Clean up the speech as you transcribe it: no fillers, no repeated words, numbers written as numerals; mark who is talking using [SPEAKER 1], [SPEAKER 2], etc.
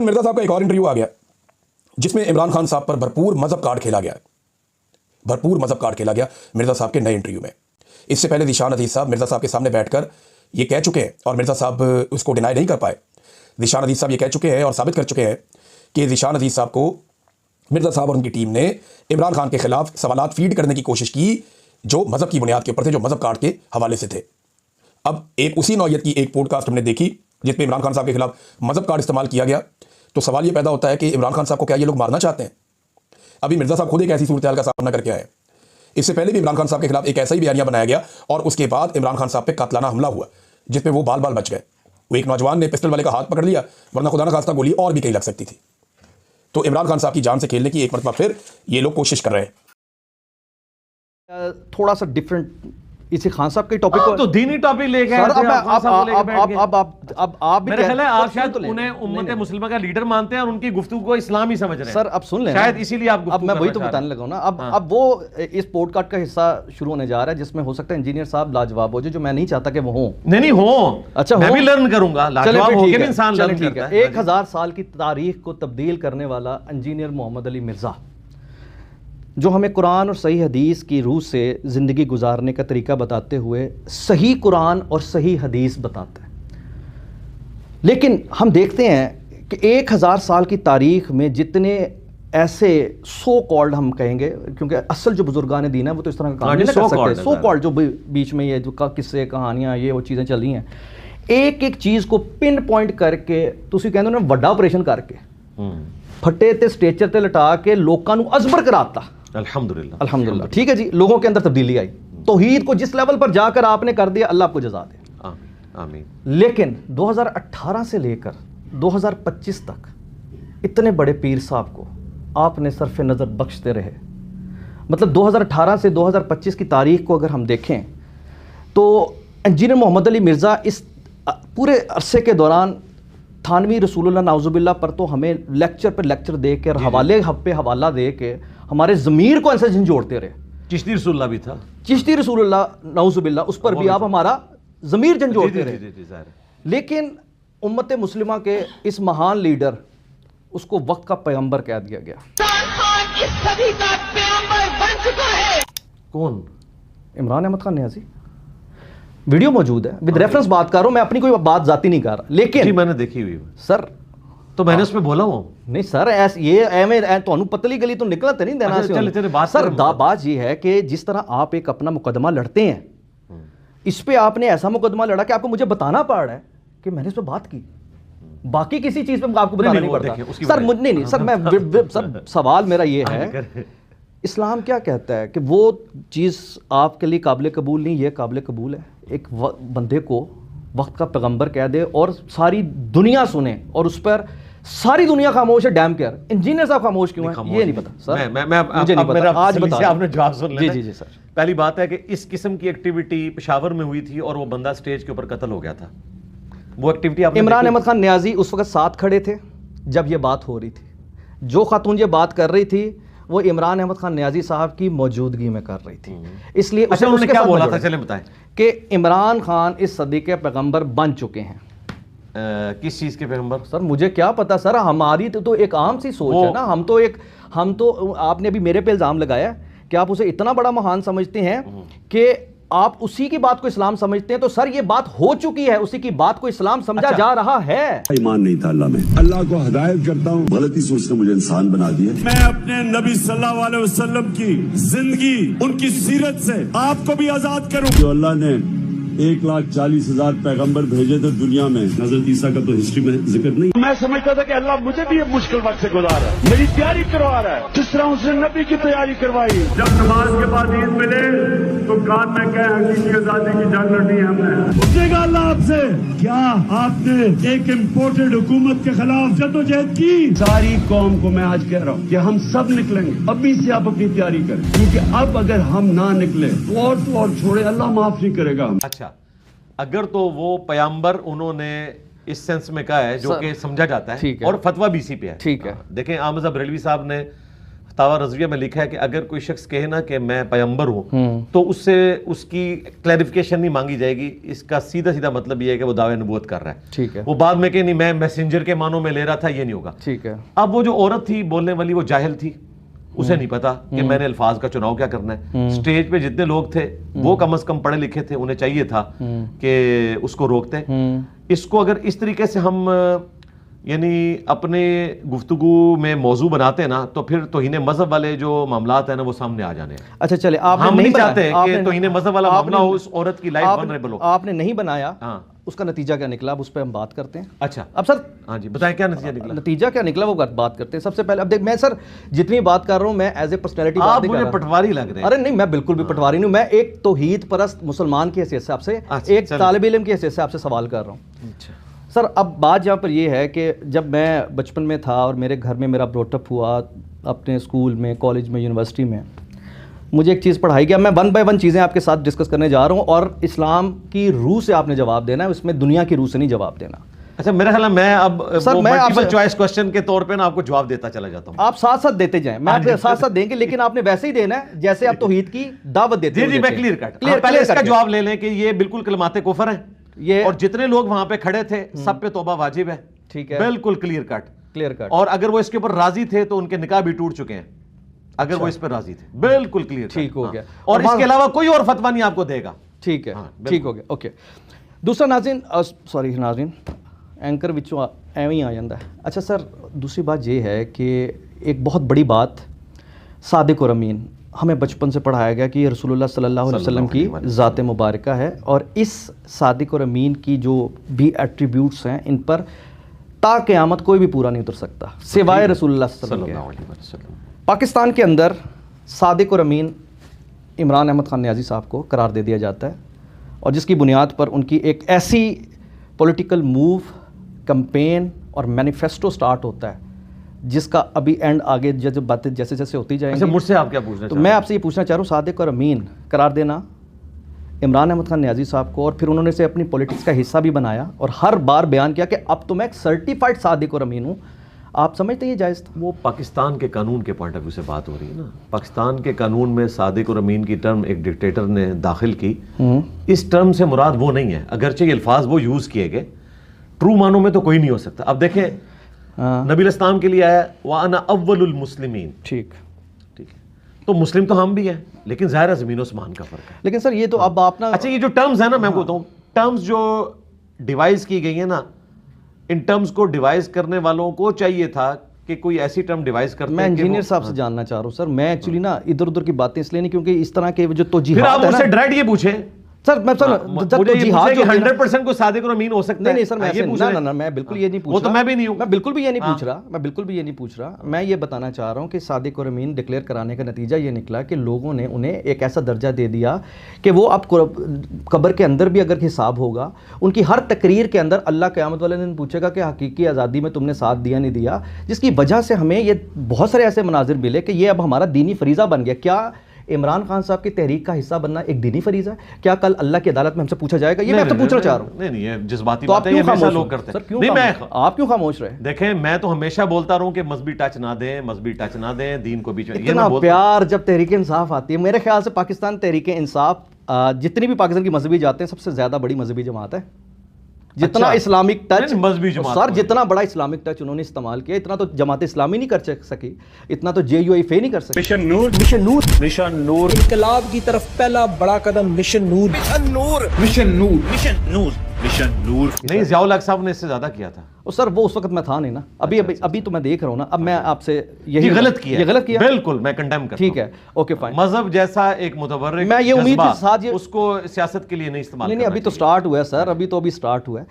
[SPEAKER 1] مرزا صاحب کا ایک اور انٹرویو آ گیا جس میں عمران خان صاحب پر بھرپور مذہب کارڈ کھیلا گیا، بھرپور مذہب کارڈ کھیلا گیا مرزا صاحب کے نئے انٹرویو میں۔ اس سے پہلے ذیشان عزیز صاحب مرزا صاحب کے سامنے بیٹھ کر یہ کہہ چکے ہیں اور مرزا صاحب اس کو ڈینائی نہیں کر پائے۔ ذیشان عزیز صاحب یہ کہہ چکے ہیں اور ثابت کر چکے ہیں کہ ذیشان عزیز صاحب کو مرزا صاحب اور ان کی ٹیم نے عمران خان کے خلاف سوالات فیڈ کرنے کی کوشش کی جو مذہب کی بنیاد کے اوپر تھے، جو مذہب کارڈ کے حوالے سے تھے۔ اب ایک اسی نوعیت کی ایک پوڈ کاسٹ ہم نے دیکھی جس میں عمران خان صاحب کے خلاف مذہب کارڈ استعمال کیا گیا، تو سوال یہ پیدا ہوتا ہے کہ عمران خان صاحب کو کیا یہ لوگ مارنا چاہتے ہیں؟ ابھی مرزا صاحب خود ایک ایسی صورتحال کا سامنا کر کے آئے، اس سے پہلے بھی عمران خان صاحب کے خلاف ایک ایسا ہی بیانیہ بنایا گیا اور اس کے بعد عمران خان صاحب پہ قاتلانہ حملہ ہوا جس پہ وہ بال بال بچ گئے۔ وہ ایک نوجوان نے پسٹل والے کا ہاتھ پکڑ لیا، ورنہ خدا نہ خواستہ گولی اور بھی کہیں لگ سکتی تھی۔ تو عمران خان صاحب کی جان سے کھیلنے کی ایک مرتبہ پھر یہ لوگ کوشش کر رہے ہیں۔
[SPEAKER 2] تھوڑا سا ڈیفرنٹ اسی خان صاحب کے ٹاپک کو
[SPEAKER 3] تو دینی ٹاپک لے کے
[SPEAKER 2] اب آپ
[SPEAKER 3] میرے خیال ہے آپ شاید انہیں امت مسلمہ کا لیڈر مانتے ہیں اور ان کی گفتگو کو اسلام ہی سمجھ رہے ہیں
[SPEAKER 2] سر۔ اب سن لیں،
[SPEAKER 3] شاید اسی لیے آپ
[SPEAKER 2] اب میں وہی تو بتانے لگا ہوں نا۔ اب وہ اس پوڈ کاسٹ کا حصہ شروع ہونے جا رہا ہے جس میں ہو سکتا ہے انجینئر صاحب لاجواب ہو جائے، جو میں نہیں چاہتا کہ وہ ہوں۔
[SPEAKER 3] نہیں ہوں،
[SPEAKER 2] اچھا
[SPEAKER 3] میں بھی لرن کروں گا، لاجواب ہو کے بھی انسان لرن کرتا ہے۔
[SPEAKER 2] 1000 سال کی تاریخ کو تبدیل کرنے والا انجینئر محمد علی مرزا، جو ہمیں قرآن اور صحیح حدیث کی روح سے زندگی گزارنے کا طریقہ بتاتے ہوئے صحیح قرآن اور صحیح حدیث بتاتا ہے۔ لیکن ہم دیکھتے ہیں کہ 1000 سال کی تاریخ میں جتنے ایسے سو کالڈ ہم کہیں گے، کیونکہ اصل جو بزرگان دین ہے وہ تو اس طرح کا کام نہیں کر سکتے، سو کالڈ جو بیچ میں یہ جو قصے کہانیاں یہ وہ چیزیں چل رہی ہیں، ایک ایک چیز کو پن پوائنٹ کر کے تسی کہندے ہو وڈا آپریشن کر کے پھٹے تے سٹیچر تے لٹا کے لوکاں نو ازبر کراتا۔ الحمدللہ ٹھیک ہے جی، لوگوں کے اندر تبدیلی آئی، توحید کو جس لیول پر جا کر آپ نے کر دیا، اللہ آپ کو جزا دے
[SPEAKER 3] آمین۔
[SPEAKER 2] لیکن 2018 سے لے کر 2025 تک اتنے بڑے پیر صاحب کو آپ نے صرف نظر بخشتے رہے۔ مطلب 2018 سے 2025 کی تاریخ کو اگر ہم دیکھیں تو انجینئر محمد علی مرزا اس پورے عرصے کے دوران تھانوی رسول اللہ نعوذ باللہ پر تو ہمیں لیکچر پر لیکچر دے کے اور حوالے پہ حوالہ دے کے ہمارے ضمیر کو ایسے جھنجھوڑتے رہے۔
[SPEAKER 3] چشتی رسول اللہ بھی تھا،
[SPEAKER 2] چشتی رسول اللہ نعوذ باللہ، اس پر بھی آپ ہمارا ضمیر جھنجھوڑتے رہے۔ لیکن امت مسلمہ کے اس مہان لیڈر، اس کو وقت کا پیغمبر کہہ دیا گیا۔
[SPEAKER 3] کون؟
[SPEAKER 2] عمران احمد خان نیازی۔ ویڈیو موجود ہے، ود ریفرنس بات کر رہا ہوں، میں اپنی کوئی بات ذاتی نہیں کر رہا، لیکن
[SPEAKER 3] جی میں نے دیکھی ہوئی
[SPEAKER 2] سر،
[SPEAKER 3] تو میں نے اس میں بولا ہوں
[SPEAKER 2] نہیں سر، یہ تمہیں پتلی گلی تو نکلا تو نہیں دینا سر۔ بات یہ ہے کہ جس طرح آپ ایک اپنا مقدمہ لڑتے ہیں، اس پہ آپ نے ایسا مقدمہ لڑا کہ آپ کو مجھے بتانا پڑ رہا ہے کہ میں نے اس پہ بات کی، باقی کسی چیز پہ آپ کو بتانا نہیں پڑتا سر۔ نہیں سر، میں سر سوال میرا یہ ہے، اسلام کیا کہتا ہے کہ وہ چیز آپ کے لیے قابل قبول نہیں، یہ قابل قبول ہے۔ ایک بندے کو وقت کا پیغمبر کہہ دے اور ساری دنیا سنے اور اس پر ساری دنیا خاموش ہے، ڈیم کیئر انجینئر صاحب خاموش کیوں ہیں یہ نہیں پتا سر، مجھے نہیں پتا، آج بتا
[SPEAKER 3] آپ نے جواب سن لینا۔
[SPEAKER 2] جی سر۔
[SPEAKER 3] پہلی بات ہے کہ اس قسم کی ایکٹیویٹی پشاور میں ہوئی تھی اور وہ بندہ سٹیج کے اوپر قتل ہو گیا تھا، وہ ایکٹیویٹی آپ نے
[SPEAKER 2] عمران احمد خان نیازی اس وقت ساتھ کھڑے تھے جب یہ بات ہو رہی تھی، جو خاتون یہ بات کر رہی تھی وہ عمران احمد خان نیازی صاحب کی موجودگی میں کر رہی تھی، اس لیے
[SPEAKER 3] انہوں نے کیا بولا تھا چلیں بتائیں
[SPEAKER 2] کہ عمران خان اس صدی کے پیغمبر بن چکے ہیں۔
[SPEAKER 3] کس چیز کے پیغمبر؟
[SPEAKER 2] سر مجھے کیا پتا سر، ہماری تو ایک عام سی سوچ ہے نا، ہم تو آپ نے ابھی میرے پہ الزام لگایا کہ آپ اسے اتنا بڑا مہان سمجھتے ہیں کہ آپ اسی کی بات کو اسلام سمجھتے ہیں، تو سر یہ بات ہو چکی ہے، اسی کی بات کو اسلام سمجھا جا رہا ہے۔
[SPEAKER 4] ایمان نہیں تھا اللہ میں، اللہ کو ہدایت کرتا ہوں، غلطی سوچ نے مجھے انسان بنا دیا۔ میں اپنے نبی صلی اللہ علیہ وسلم کی زندگی، ان کی سیرت سے آپ کو بھی آزاد کروں۔ جو اللہ نے 1,40,000 پیغمبر بھیجے تھے دنیا میں، حضرت عیسیٰ کا تو ہسٹری میں ذکر نہیں۔ میں سمجھتا تھا کہ اللہ مجھے بھی ایک مشکل وقت سے گزار ہے، میری تیاری کروا رہا ہے جس طرح اس نے نبی کی تیاری کروائی۔ جب نماز کے بعد عید ملے تو کان میں کہے حقیقی آزادی کی جنگ لڑنی ہے ہم نے۔ پوچھے گا اللہ آپ سے، کیا آپ نے ایک امپورٹڈ حکومت کے خلاف جدوجہد کی؟ ساری قوم کو میں آج کہہ رہا ہوں کہ ہم سب نکلیں گے، ابھی سے آپ اپنی تیاری کریں، کیونکہ اب اگر ہم نہ نکلے تو اور چھوڑے، اللہ معاف نہیں کرے گا ہم۔
[SPEAKER 3] اچھا، اگر تو وہ پیامبر انہوں نے اس سینس میں کہا ہے جو کہ سمجھا جاتا ہے اور فتویٰ بی سی پہ ہے،
[SPEAKER 2] ٹھیک ہے،
[SPEAKER 3] دیکھیں احمد بریلوی صاحب نے فتاوی رضویہ میں لکھا ہے کہ اگر کوئی شخص کہے نا کہ میں پیغمبر ہوں تو اس سے اس کی کلیریفیکیشن نہیں مانگی جائے گی. اس کا سیدھا سیدھا مطلب یہ ہے کہ وہ دعوی نبوت کر رہا ہے.
[SPEAKER 2] ٹھیک ہے.
[SPEAKER 3] وہ بعد میں کہ نہیں میں میسنجر کے معنوں میں لے رہا تھا, یہ نہیں ہوگا.
[SPEAKER 2] ٹھیک ہے.
[SPEAKER 3] اب وہ جو عورت تھی بولنے والی وہ جاہل تھی, اسے نہیں پتا کہ میں نے الفاظ کا چناؤ کیا کرنا ہے. اسٹیج پہ جتنے لوگ تھے وہ کم از کم پڑھے لکھے تھے, انہیں چاہیے تھا کہ اس کو روکتے. اس کو اگر اس طریقے سے ہم یعنی اپنے گفتگو میں موضوع بناتے ہیں نا تو پھر توہین مذہب والے جو معاملات ہیں نا وہ سامنے آ جانے ہیں.
[SPEAKER 2] اچھا چلے, آپ
[SPEAKER 3] ہم نہیں چاہتے کہ توہین مذہب والا معاملہ ہو, اس عورت کی لائف ونریبل ہو.
[SPEAKER 2] آپ نے نہیں بنایا, اس کا نتیجہ کیا نکلا اب اس پہ ہم بات کرتے ہیں.
[SPEAKER 3] اچھا
[SPEAKER 2] اب سر
[SPEAKER 3] ہاں جی بتائیں کیا نتیجہ نکلا.
[SPEAKER 2] نتیجہ کیا نکلا وہ بات کرتے ہیں. سب سے پہلے اب دیکھ, میں سر جتنی بات کر رہا ہوں میں ایز اے پرسنالٹی
[SPEAKER 3] آپ مجھے پٹواری لگ رہے ہیں.
[SPEAKER 2] ارے نہیں, میں بالکل بھی پٹواری نہیں ہوں. میں ایک توحید پرست مسلمان کی حیثیت سے آپ سے, ایک طالب علم کی حیثیت سے آپ سے سوال کر رہا ہوں. سر اب بات جہاں پر یہ ہے کہ جب میں بچپن میں تھا اور میرے گھر میں میرا بروٹ اپ ہوا, اپنے اسکول میں, کالج میں, یونیورسٹی میں, مجھے ایک چیز پڑھائی گیا. میں 1 بائی 1 چیزیں آپ کے ساتھ ڈسکس کرنے جا رہا ہوں اور اسلام کی روح سے آپ نے جواب دینا ہے, اس میں دنیا کی روح سے نہیں جواب دینا.
[SPEAKER 3] اچھا میرا خیال ہے میں اب ملٹیپل چوائس کوسچن کے طور پہ نا آپ کو جواب دیتا چلا جاتا ہوں.
[SPEAKER 2] آپ ساتھ ساتھ دیتے جائیں, میں آپ کے ساتھ ساتھ دیں گے, لیکن آپ نے ویسے ہی دینا ہے جیسے آپ توحید کی دعوت دیتے ہیں.
[SPEAKER 3] جی میں کلیئر کٹ پہلے اس کا جواب لے لیں کہ یہ بالکل کلمات کفر ہیں,
[SPEAKER 2] یہ
[SPEAKER 3] اور جتنے لوگ وہاں پہ کھڑے تھے سب پہ توبہ واجب ہے.
[SPEAKER 2] ٹھیک ہے,
[SPEAKER 3] بالکل کلیئر کٹ.
[SPEAKER 2] Clear cut.
[SPEAKER 3] اور اگر وہ اس کے اوپر راضی تھے تو ان کے نکاح بھی ٹوٹ چکے ہیں, اگر وہ اس پہ راضی تھے. بالکل کلیئر.
[SPEAKER 2] ٹھیک ہو گیا.
[SPEAKER 3] اور اس کے علاوہ کوئی اور فتویٰ نہیں آپ کو دے گا.
[SPEAKER 2] ٹھیک ہے, ٹھیک ہو گیا. اوکے. دوسرا ناظرین, سوری ناظرین, اینکر وچوں ایویں ہی آ جاتا ہے. اچھا سر, دوسری بات یہ ہے کہ ایک بہت بڑی بات, صادق اور امین, ہمیں بچپن سے پڑھایا گیا کہ یہ رسول اللہ صلی اللہ علیہ وسلم کی ذات مبارکہ ہے, اور اس صادق اور امین کی جو بھی ایٹریبیوٹس ہیں ان پر تا قیامت کوئی بھی پورا نہیں اتر سکتا سوائے رسول اللہ صلی اللہ علیہ وسلم. پاکستان کے اندر صادق اور امین عمران احمد خان نیازی صاحب کو قرار دے دیا جاتا ہے, اور جس کی بنیاد پر ان کی ایک ایسی پولیٹیکل موو, کمپین اور مینیفیسٹو سٹارٹ ہوتا ہے جس کا ابھی اینڈ آگے جب باتیں جیسے جیسے ہوتی جائیں گی.
[SPEAKER 3] مجھ سے آپ کیا پوچھنا
[SPEAKER 2] تو میں آپ سے یہ پوچھنا چاہ رہا ہوں, صادق اور امین قرار دینا عمران احمد خان نیازی صاحب کو, اور پھر انہوں نے اسے اپنی پولیٹکس کا حصہ بھی بنایا اور ہر بار بیان کیا کہ اب تو میں ایک سرٹیفائڈ صادق اور امین ہوں. آپ سمجھتے ہیں یہ جائز تھا؟
[SPEAKER 3] وہ پاکستان کے قانون کے پوائنٹ آف ویو سے بات ہو رہی ہے نا. پاکستان کے قانون میں صادق اور امین کی ٹرم ایک ڈکٹیٹر نے داخل کی. اس ٹرم سے مراد وہ نہیں ہے, اگرچہ یہ الفاظ وہ یوز کیے گئے, ٹرو معنوں میں تو کوئی نہیں ہو سکتا. اب دیکھیں نبی الاسلام کے لیے آیا وَأَنَا أَوَّلُ الْمُسْلِمِينَ.
[SPEAKER 2] ٹھیک
[SPEAKER 3] ٹھیک ہے, تو مسلم تو ہم بھی ہیں, لیکن ظاہر زمین و اسمان کا فرق ہے.
[SPEAKER 2] لیکن سر یہ تو اب آپ نا,
[SPEAKER 3] اچھا یہ جو ٹرمز ہیں نا, میں آپ کو بتاؤں, ٹرمز جو ڈیوائز کی گئی ہیں نا, ان ٹرمز کو ڈیوائز کرنے والوں کو چاہیے تھا کہ کوئی ایسی ٹرم ڈیوائز کرتے.
[SPEAKER 2] میں انجینئر صاحب سے جاننا چاہ رہا ہوں سر, میں ایکچولی نا ادھر ادھر کی باتیں اس لیے نہیں, کیونکہ اس طرح کے جو توجیہات
[SPEAKER 3] پھر آپ مجھ سے ڈائریکٹ یہ پوچھیں
[SPEAKER 2] سر, میں سر توجیہات
[SPEAKER 3] کہ 100% کو صادق اور امین ہو سکتا ہے.
[SPEAKER 2] نہیں سر, میں میں بالکل یہ نہیں پوچھ رہا.
[SPEAKER 3] وہ تو میں بھی نہیں ہوں,
[SPEAKER 2] میں بالکل بھی یہ نہیں پوچھ رہا, میں بالکل بھی یہ نہیں پوچھ رہا. میں یہ بتانا چاہ رہا ہوں کہ صادق اور امین ڈکلیئر کرانے کا نتیجہ یہ نکلا کہ لوگوں نے انہیں ایک ایسا درجہ دے دیا کہ وہ اب قبر کے اندر بھی اگر حساب ہوگا, ان کی ہر تقریر کے اندر اللہ قیامت والے دن پوچھے گا کہ حقیقی آزادی میں تم نے ساتھ دیا نہیں دیا, جس کی وجہ سے ہمیں یہ بہت سارے ایسے مناظر ملے کہ یہ اب ہمارا دینی فریضہ بن گیا. کیا عمران خان صاحب کی تحریک کا حصہ بننا ایک دینی فریضہ ہے؟ کیا کل اللہ کی عدالت میں ہم سے پوچھا جائے گا؟ یہ میں آپ سے پوچھنا چاہ رہا ہوں.
[SPEAKER 3] نہیں یہ جذباتی باتیں یہ ہمیشہ لوگ کرتے ہیں.
[SPEAKER 2] آپ کیوں خاموش رہے؟
[SPEAKER 3] دیکھیں میں تو ہمیشہ بولتا رہوں کہ مذہبی ٹچ نہ دیں, مذہبی ٹچ نہ دیں, دین کو بیچ میں.
[SPEAKER 2] اتنا پیار جب تحریک انصاف آتی ہے, میرے خیال سے پاکستان تحریک انصاف جتنی بھی پاکستان کی مذہبی جاتے ہیں سب سے زیادہ بڑی مذہبی جماعت ہے. جتنا اسلامک ٹچ
[SPEAKER 3] مذہبی جماعت
[SPEAKER 2] سر, جتنا بڑا اسلامک ٹچ انہوں نے استعمال کیا, اتنا تو جماعت اسلامی نہیں کر سکی, اتنا تو JUIF نہیں کر سکی.
[SPEAKER 5] مشن نور, مشن نور, مشن نور, انقلاب کی طرف پہلا بڑا قدم مشن نور, مشن نور, مشن نور, مشن نور, مشن نور.
[SPEAKER 3] نہیں ضیاء الحق صاحب نے اس سے زیادہ کیا تھا.
[SPEAKER 2] سر وہ اس وقت میں تھا نہیں نا, ابھی تو میں دیکھ رہا ہوں نا. اب میں آپ سے یہی
[SPEAKER 3] غلط کیا,
[SPEAKER 2] یہ غلط کیا,
[SPEAKER 3] بالکل میں کنڈیم کرتا ہوں.
[SPEAKER 2] ٹھیک ہے, اوکے فائن.
[SPEAKER 3] مذہب جیسا ایک متبرک
[SPEAKER 2] میں یہ امید کے ساتھ
[SPEAKER 3] اس کو سیاست کے لیے نہیں استعمال.
[SPEAKER 2] نہیں ابھی تو سٹارٹ ہوا ہے سر, ابھی تو سٹارٹ ہوا ہے.